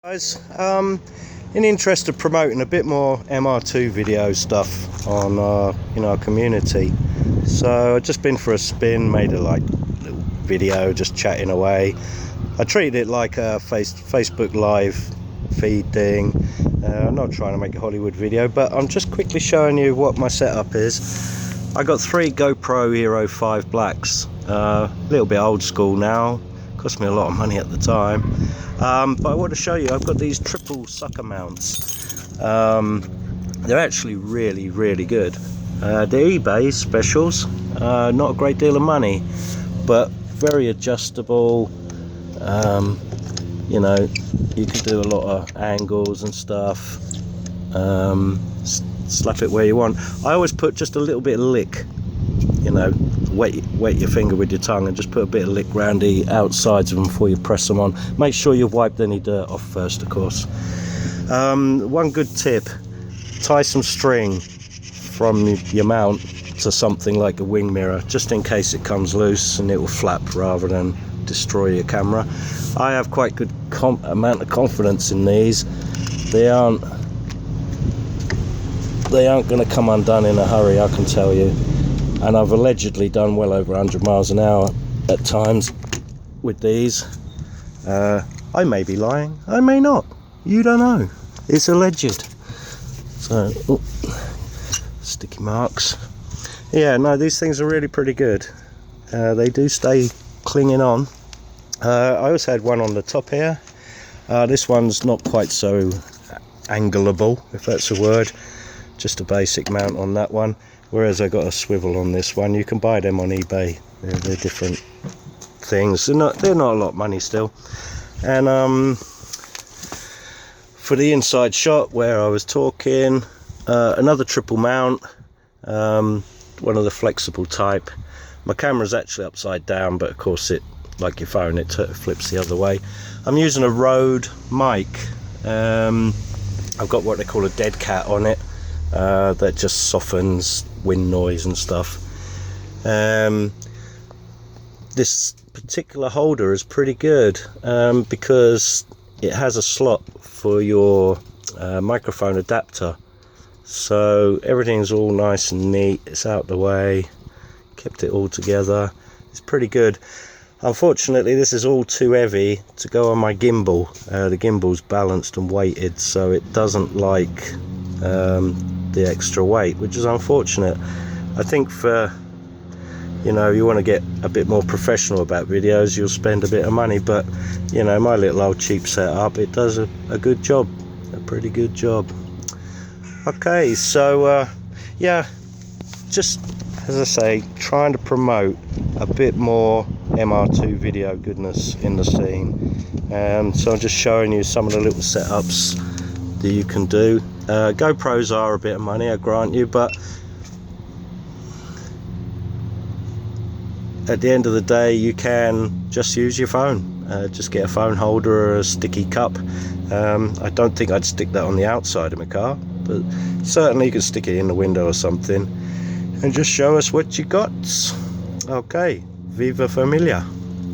Guys, in the interest of promoting a bit more MR2 video stuff on our community, so I've just been for a spin, made a little video just chatting away. I treated it like a Facebook live feed thing. I'm not trying to make a Hollywood video, but I'm just quickly showing you what my setup is. I got 3 GoPro Hero 5 Blacks, a little bit old school now, cost me a lot of money at the time. But I want to show you, I've got these triple sucker mounts. They're actually really good. They're eBay specials, not a great deal of money, but very adjustable. You know, you can do a lot of angles and stuff. Slap it where you want. I always put just a little bit of lick, you know, wet your finger with your tongue and just put a bit of lick around the outsides of them before you press them on. Make sure you've wiped any dirt off first, of course. One good tip: tie some string from your mount to something like a wing mirror, just in case it comes loose and it will flap rather than destroy your camera. I have quite good amount of confidence in these. They aren't going to come undone in a hurry, I can tell you. And I've allegedly done well over 100 miles an hour at times with these. I may be lying, I may not, you don't know, it's alleged. So, sticky marks. Yeah, no, these things are really pretty good. They do stay clinging on. I also had one on the top here. This one's not quite so angleable, if that's a word. Just a basic mount on that one. Whereas I got a swivel on this one. You can buy them on eBay. They're different things. They're not a lot of money still. And for the inside shot where I was talking, another triple mount, one of the flexible type. My camera's actually upside down, but of course it, like your phone, it flips the other way. I'm using a Rode mic. I've got what they call a dead cat on it. That just softens wind noise and stuff. This particular holder is pretty good because it has a slot for your microphone adapter, so everything's all nice and neat. It's out the way, kept it all together. It's pretty good. Unfortunately, this is all too heavy to go on my gimbal. The gimbal's balanced and weighted, so it doesn't like the extra weight, which is unfortunate. I think for, you know, you want to get a bit more professional about videos, you'll spend a bit of money, but you know, my little old cheap setup, it does a good job, a pretty good job. Okay, so yeah, just as I say, trying to promote a bit more MR2 video goodness in the scene. So I'm just showing you some of the little setups that you can do. GoPros are a bit of money, I grant you, but at the end of the day you can just use your phone. Just get a phone holder or a sticky cup. I don't think I'd stick that on the outside of my car, but certainly you could stick it in the window or something and just show us what you got. Okay, viva familia.